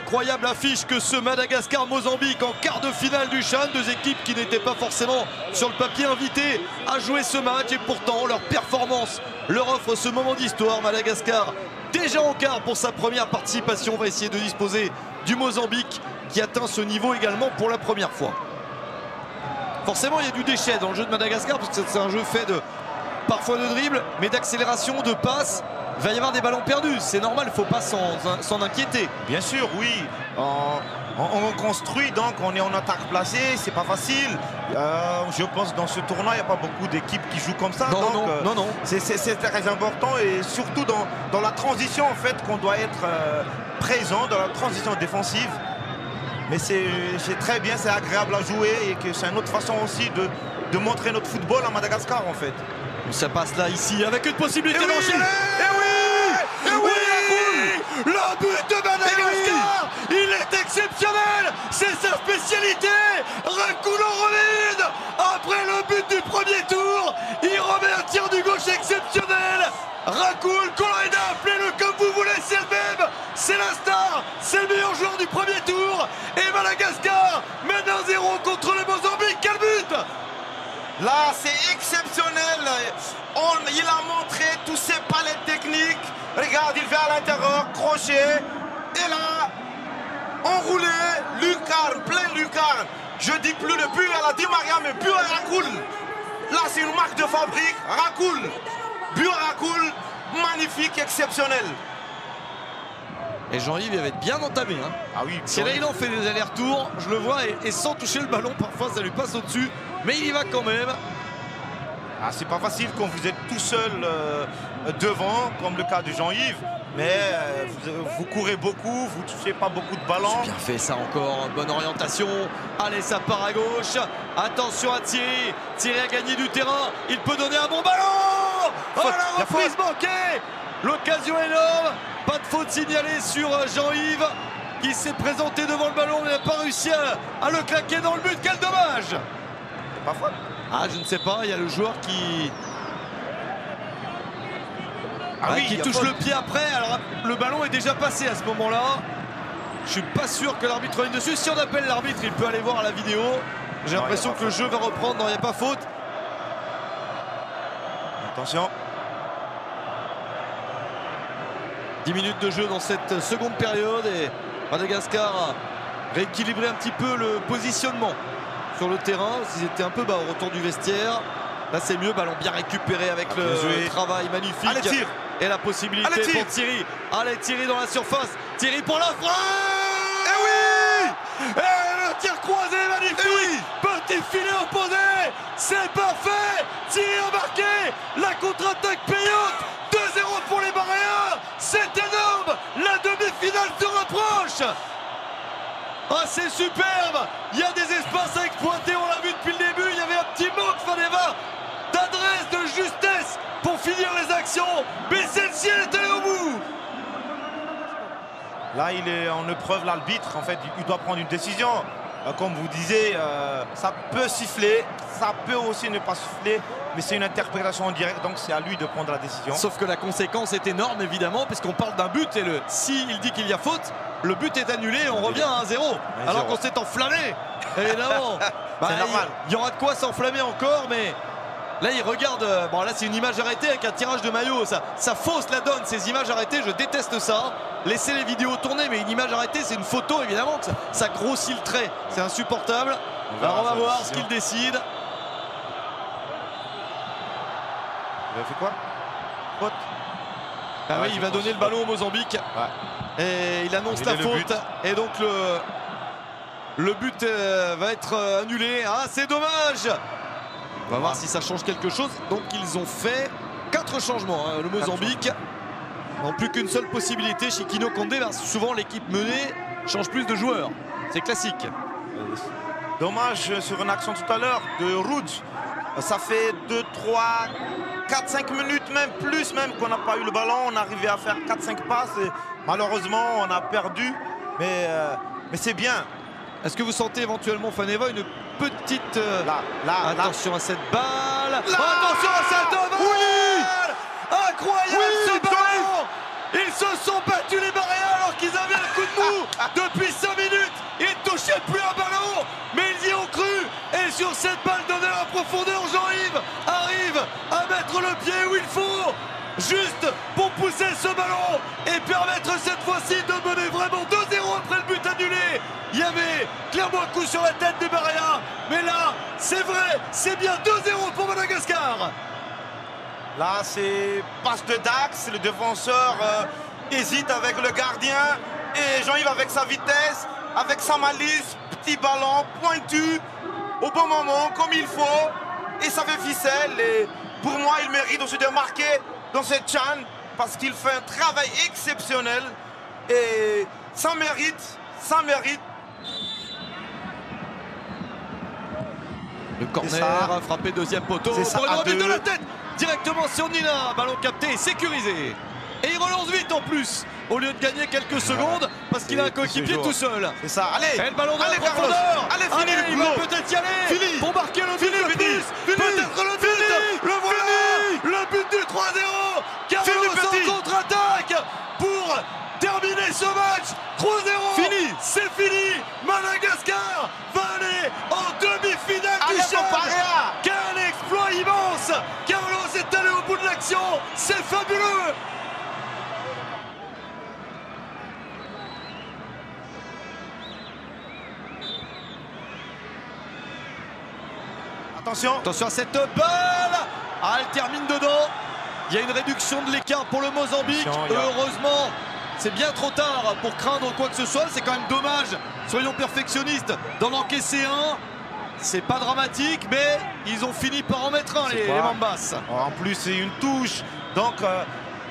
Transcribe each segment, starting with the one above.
incroyable affiche que ce Madagascar-Mozambique en quart de finale du CHAN. Deux équipes qui n'étaient pas forcément sur le papier invitées à jouer ce match. Et pourtant, leur performance leur offre ce moment d'histoire. Madagascar, déjà en quart pour sa première participation, va essayer de disposer du Mozambique qui atteint ce niveau également pour la première fois. Forcément, il y a du déchet dans le jeu de Madagascar parce que c'est un jeu fait parfois de dribble, mais d'accélération, de passe. Il va y avoir des ballons perdus, c'est normal, il ne faut pas s'en inquiéter. Bien sûr, oui. On construit, donc on est en attaque placée, c'est pas facile. Je pense que dans ce tournoi, il n'y a pas beaucoup d'équipes qui jouent comme ça. Non. C'est très important et surtout dans la transition, en fait, qu'on doit être présent dans la transition défensive. Mais c'est très bien, c'est agréable à jouer et que c'est une autre façon aussi de montrer notre football à Madagascar, en fait. Ça passe là, ici, avec une possibilité d'enchaîner. Le but de Madagascar, il est exceptionnel, c'est sa spécialité. Rakoul en reline. Après le but du premier tour, il remet un tir du gauche exceptionnel. Rakoul, Coloreda, appelez-le comme vous voulez, c'est le même. C'est la star, c'est le meilleur joueur du premier tour. Et Madagascar mène 1-0 contre le Mozambique. Quel but! Là, c'est exceptionnel. Il a montré tous ses palettes techniques. Regarde, il va à l'intérieur, crochet. Et là, enroulé, lucarne, plein lucarne. Je dis plus le but à la Di Maria, mais but à Rakoul. Là, c'est une marque de fabrique. Rakoul. But à Rakoul. Magnifique, exceptionnel. Et Jean-Yves avait bien entamé. Ah oui. C'est là, il en fait des allers-retours. Je le vois et sans toucher le ballon, parfois ça lui passe au-dessus. Mais il y va quand même. Ah, c'est pas facile quand vous êtes tout seul devant, comme le cas de Jean-Yves. Mais vous courez beaucoup, vous touchez pas beaucoup de ballons. C'est bien fait ça encore, bonne orientation. Allez, ça part à gauche. Attention à Thierry. Thierry a gagné du terrain. Il peut donner un bon ballon. Oh, la reprise manquée. L'occasion énorme. Pas de faute signalée sur Jean-Yves qui s'est présenté devant le ballon mais n'a pas réussi à le claquer dans le but. Quel dommage. C'est pas faute. Ah, je ne sais pas, il y a le joueur qui touche le pied après. Alors le ballon est déjà passé à ce moment-là. Je suis pas sûr que l'arbitre revienne dessus. Si on appelle l'arbitre, il peut aller voir à la vidéo. J'ai l'impression que le jeu va reprendre. Non, il n'y a pas faute. Attention. 10 minutes de jeu dans cette seconde période et Madagascar a rééquilibré un petit peu le positionnement sur le terrain. Ils étaient un peu bas au retour du vestiaire. Là c'est mieux, ballon bien récupéré avec le travail magnifique. Allez, tire. Et la possibilité pour Thierry. Allez, Thierry dans la surface. Thierry pour la frappe. Et oui. Et le tir croisé magnifique. Petit filet opposé. C'est parfait. Thierry a marqué. La contre-attaque payante. 2-0 pour les Maréens. C'est énorme. La demi-finale se rapproche. Ah, c'est superbe. Il y a des espaces à exploiter. On l'a vu depuis le début. Il y avait un petit manque, Faneva, d'adresse, de justesse pour finir les actions. Mais celle-ci, elle est allée au bout. Là, il est en épreuve, l'arbitre. En fait, il doit prendre une décision. Comme vous disiez, ça peut siffler. Ça peut aussi ne pas siffler. Mais c'est une interprétation en direct, donc c'est à lui de prendre la décision. Sauf que la conséquence est énorme, évidemment, puisqu'on parle d'un but. Et s'il dit qu'il y a faute, le but est annulé et on revient à 1-0. Alors qu'on s'est enflammé. Évidemment. C'est normal. Il y aura de quoi s'enflammer encore, mais là, il regarde. Bon, là, c'est une image arrêtée avec un tirage de maillot. Ça fausse la donne, ces images arrêtées. Je déteste ça. Laissez les vidéos tourner, mais une image arrêtée, c'est une photo, évidemment. Ça grossit le trait. C'est insupportable. Alors, on va voir ce qu'il décide. Il a fait quoi? Faute. Ah oui, il va donner le ballon au Mozambique. Ouais. Et il annonce la faute. Et donc le but va être annulé. Ah, c'est dommage. On va voir si ça change quelque chose. Donc ils ont fait 4 changements. Le Mozambique n'a plus qu'une seule possibilité. Chez Kino Condé, souvent l'équipe menée change plus de joueurs. C'est classique. Dommage sur une action tout à l'heure de Ruud. Ça fait 2, 3, 4, 5 minutes, même plus même qu'on n'a pas eu le ballon. On arrivait à faire 4-5 passes et malheureusement on a perdu. Mais c'est bien. Est-ce que vous sentez éventuellement, Faneva, une petite... attention à cette balle. Attention à cette balle. Oui. Incroyable ce ballon. Ils se sont battus les Maréens alors qu'ils avaient un coup de mou. depuis 5 minutes. Ils ne touchaient plus un ballon, mais ils y ont cru. Et sur cette balle donnée en profondeur, Jean-Yves arrive à mettre le pied où il faut, juste pour pousser ce ballon et permettre cette fois-ci de mener vraiment 2-0 après le but annulé. Il y avait clairement un coup sur la tête de Barea, mais là, c'est vrai, c'est bien 2-0 pour Madagascar. Là, c'est passe de Dax, le défenseur hésite avec le gardien et Jean-Yves avec sa vitesse, avec sa malice, petit ballon pointu au bon moment, comme il faut, et ça fait ficelle. Et pour moi, il mérite aussi de marquer dans cette CHAN parce qu'il fait un travail exceptionnel et ça mérite, ça mérite. Le corner frappé deuxième poteau pour une remise de la tête directement sur Nina. Ballon capté et sécurisé. Et il relance vite en plus au lieu de gagner quelques secondes parce qu'il a un coéquipier tout seul. C'est ça, allez. Et le ballon dans la Carlos, profondeur. allez, fini il va peut-être y aller pour marquer le but de plus. Peut-être le but. Le voilà. Le but du 3-0. Carlos en contre-attaque pour terminer ce match. 3-0. Fini. C'est fini. Madagascar va aller en demi-finale du CHAN. Quel exploit immense. Carlos est allé au bout de l'action. C'est fabuleux. Attention à cette balle. Ah, elle termine dedans. Il y a une réduction de l'écart pour le Mozambique. Heureusement, c'est bien trop tard pour craindre quoi que ce soit. C'est quand même dommage, soyons perfectionnistes, d'en encaisser un. C'est pas dramatique, mais ils ont fini par en mettre un, les Mambas. En plus, c'est une touche. Donc,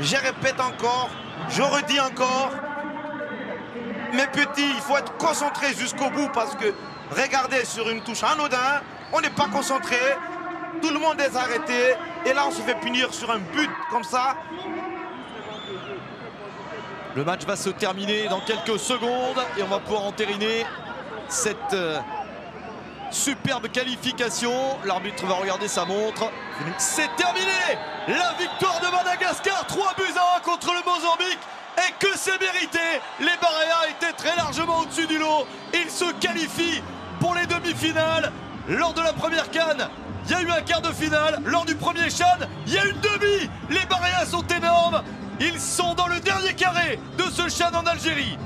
je répète encore, je redis encore. Mes petits, il faut être concentré jusqu'au bout parce que, regardez, sur une touche anodin, on n'est pas concentré, tout le monde est arrêté et là on se fait punir sur un but comme ça. Le match va se terminer dans quelques secondes et on va pouvoir entériner cette superbe qualification. L'arbitre va regarder sa montre. C'est terminé. La victoire de Madagascar, 3-1 contre le Mozambique. Et que c'est mérité. Les Barea étaient très largement au-dessus du lot. Ils se qualifient pour les demi-finales. Lors de la première CHAN, il y a eu un quart de finale. Lors du premier CHAN, il y a une demi. Les Barea sont énormes. Ils sont dans le dernier carré de ce CHAN en Algérie.